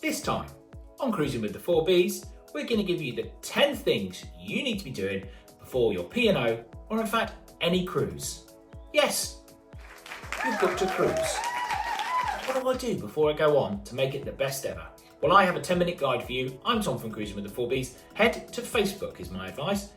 This time, on Cruising with the 4Bs, we're going to give you the 10 things you need to be doing before your P&O, or in fact, any cruise. Yes, you've booked a cruise. What do I do before I go on to make it the best ever? Well, I have a 10-minute guide for you. I'm Tom from Cruising with the 4Bs. Head to Facebook is my advice.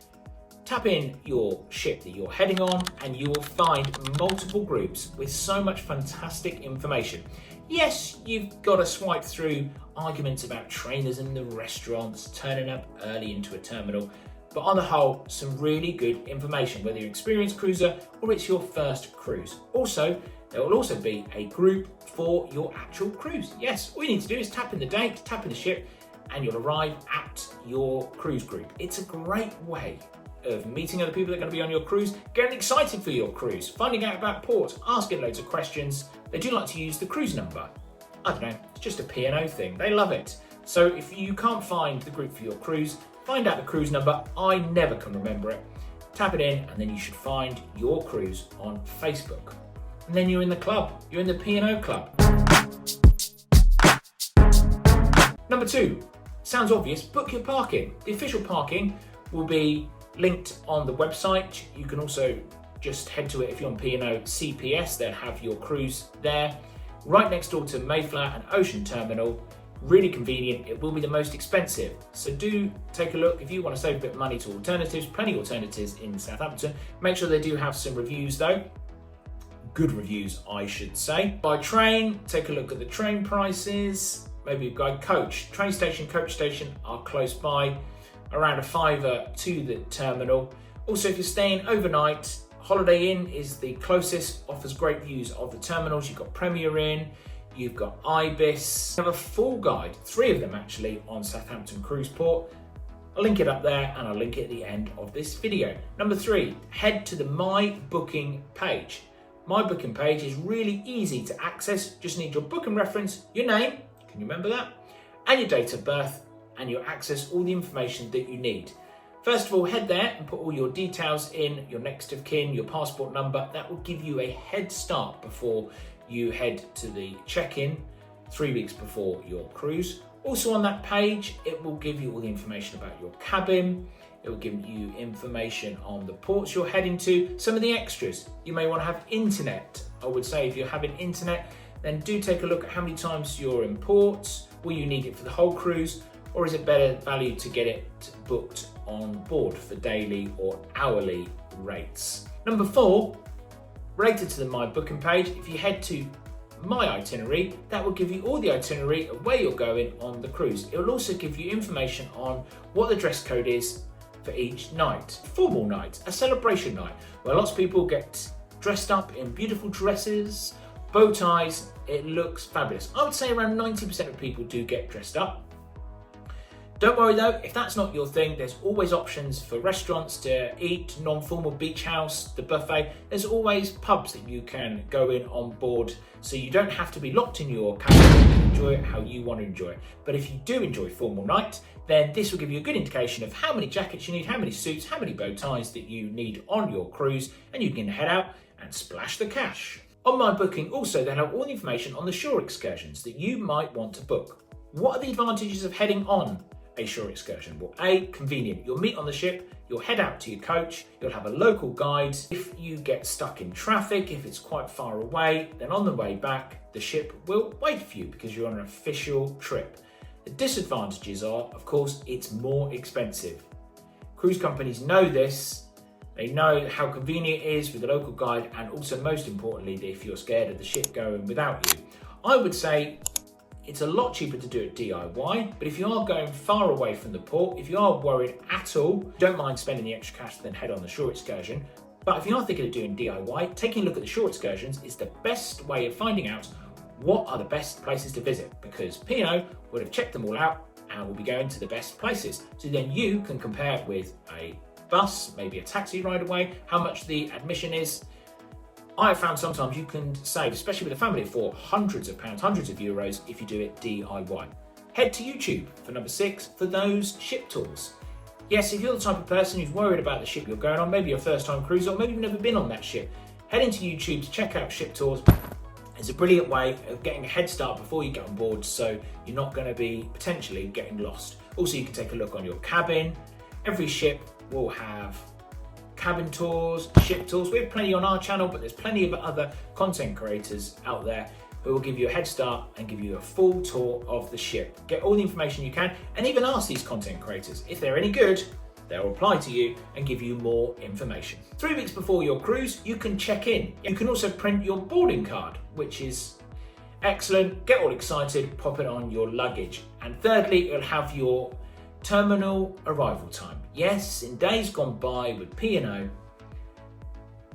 Tap in your ship that you're heading on and you will find multiple groups with so much fantastic information. Yes, you've got to swipe through arguments about trainers in the restaurants, turning up early into a terminal, but on the whole, some really good information, whether you're an experienced cruiser or it's your first cruise. Also, there will also be a group for your actual cruise. Yes, all you need to do is tap in the date, tap in the ship, and you'll arrive at your cruise group. It's a great way of meeting other people that are going to be on your cruise, getting excited for your cruise, finding out about ports, asking loads of questions. They do like to use the cruise number. I don't know, it's just a P&O thing. They love it. So if you can't find the group for your cruise, find out the cruise number. I never can remember it. Tap it in and then you should find your cruise on Facebook. And then you're in the club. You're in the P&O club. Number 2, sounds obvious, book your parking. The official parking will be linked on the website. You can also just head to it if you're on P&O CPS, they'll have your cruise there. Right next door to Mayflower and Ocean Terminal. Really convenient. It will be the most expensive. So do take a look if you want to save a bit of money to alternatives. Plenty of alternatives in Southampton. Make sure they do have some reviews though. Good reviews, I should say. By train, take a look at the train prices. Maybe by coach. Train station, coach station are close by. Around a £5 to the terminal. Also, if you're staying overnight, Holiday Inn is the closest, offers great views of the terminals. You've got Premier Inn, you've got Ibis. You have a full guide, 3 of them actually, on Southampton Cruise Port. I'll link it up there and I'll link it at the end of this video. Number 3, head to the My Booking page. My Booking page is really easy to access. Just need your booking reference, your name, can you remember that? And your date of birth, and you'll access all the information that you need. First of all, head there and put all your details in, your next of kin, your passport number. That will give you a head start before you head to the check-in 3 weeks before your cruise. Also on that page, it will give you all the information about your cabin. It will give you information on the ports you're heading to. Some of the extras, you may want to have internet. I would say if you're having internet, then do take a look at how many times you're in ports. Will you need it for the whole cruise? Or is it better value to get it booked on board for daily or hourly rates? Number 4, related to the My Booking page, if you head to My Itinerary, that will give you all the itinerary of where you're going on the cruise. It will also give you information on what the dress code is for each night. Formal night, a celebration night, where lots of people get dressed up in beautiful dresses, bow ties. It looks fabulous. I would say around 90% of people do get dressed up. Don't worry though, if that's not your thing, there's always options for restaurants to eat, non-formal beach house, the buffet. There's always pubs that you can go in on board, so you don't have to be locked in your cabin to enjoy it how you want to enjoy it. But if you do enjoy formal night, then this will give you a good indication of how many jackets you need, how many suits, how many bow ties that you need on your cruise, and you can head out and splash the cash. On My Booking also, they'll have all the information on the shore excursions that you might want to book. What are the advantages of heading on a shore excursion? Well, A, convenient. You'll meet on the ship, you'll head out to your coach, you'll have a local guide. If you get stuck in traffic, if it's quite far away, then on the way back, the ship will wait for you because you're on an official trip. The disadvantages are, of course, it's more expensive. Cruise companies know this. They know how convenient it is with the local guide, and also most importantly, if you're scared of the ship going without you. I would say it's a lot cheaper to do it DIY, but if you are going far away from the port, if you are worried at all, don't mind spending the extra cash to then head on the shore excursion. But if you are thinking of doing DIY, taking a look at the shore excursions is the best way of finding out what are the best places to visit, because P&O would have checked them all out and will be going to the best places. So then you can compare with a bus, maybe a taxi ride away, how much the admission is. I have found sometimes you can save, especially with a family, for hundreds of pounds, hundreds of euros if you do it DIY. Head to YouTube for number 6 for those ship tours. Yes, if you're the type of person who's worried about the ship you're going on, maybe your first time cruise, or maybe you've never been on that ship, head into YouTube to check out ship tours It's a brilliant way of getting a head start before you get on board, so you're not going to be potentially getting lost. Also, you can take a look on your cabin. Every ship will have cabin tours, ship tours. We have plenty on our channel, but there's plenty of other content creators out there who will give you a head start and give you a full tour of the ship. Get all the information you can, and even ask these content creators. If they're any good, they'll reply to you and give you more information. 3 weeks before your cruise, you can check in. You can also print your boarding card, which is excellent. Get all excited, pop it on your luggage. And thirdly, it'll have your terminal arrival time. Yes, in days gone by with P&O,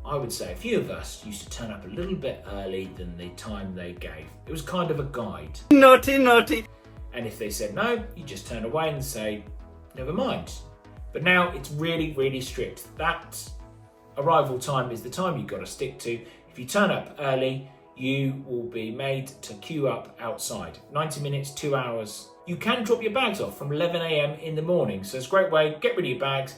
I would say a few of us used to turn up a little bit early than the time they gave. It was kind of a guide. Naughty, naughty. And if they said no, you just turn away and say, never mind. But now it's really, really strict. That arrival time is the time you've got to stick to. If you turn up early, you will be made to queue up outside. 90 minutes, 2 hours. You can drop your bags off from 11 a.m. in the morning. So it's a great way, get rid of your bags,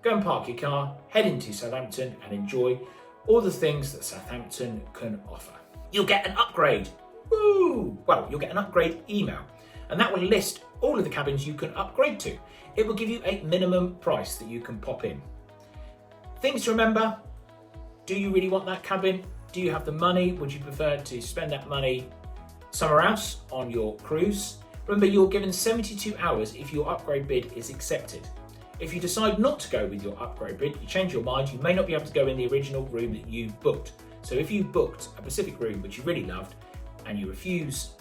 go and park your car, head into Southampton and enjoy all the things that Southampton can offer. You'll get an upgrade. Woo! Well, you'll get an upgrade email, and that will list all of the cabins you can upgrade to. It will give you a minimum price that you can pop in. Things to remember: do you really want that cabin? Do you have the money? Would you prefer to spend that money somewhere else on your cruise? Remember, you're given 72 hours if your upgrade bid is accepted. If you decide not to go with your upgrade bid, you change your mind, you may not be able to go in the original room that you booked. So if you booked a Pacific room which you really loved and you refuse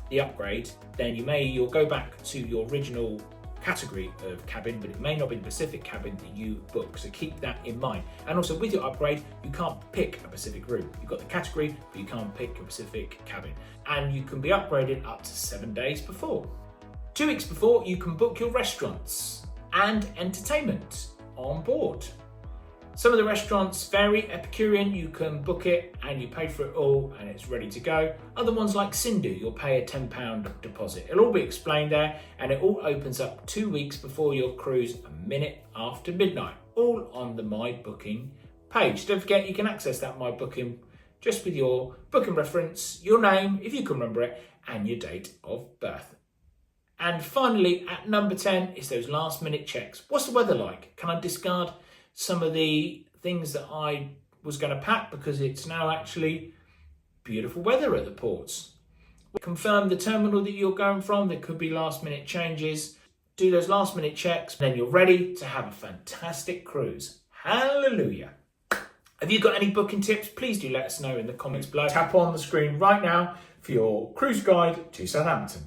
the upgrade, then you'll go back to your original category of cabin, but it may not be the Pacific cabin that you book. So keep that in mind. And also with your upgrade, you can't pick a Pacific room. You've got the category, but you can't pick a Pacific cabin. And you can be upgraded up to 7 days before. 2 weeks before, you can book your restaurants and entertainment on board. Some of the restaurants vary. Epicurean, you can book it and you pay for it all and it's ready to go. Other ones like Sindhu, you'll pay a £10 deposit. It'll all be explained there, and it all opens up 2 weeks before your cruise, a minute after midnight, all on the My Booking page. Don't forget, you can access that My Booking just with your booking reference, your name, if you can remember it, and your date of birth. And finally, at number 10 is those last minute checks. What's the weather like? Can I discard some of the things that I was going to pack because it's now actually beautiful weather at the ports? Confirm the terminal that you're going from. There could be last minute changes. Do those last minute checks, then you're ready to have a fantastic cruise. Hallelujah. Have you got any booking tips? Please do let us know in the comments below. Tap on the screen right now for your cruise guide to Southampton.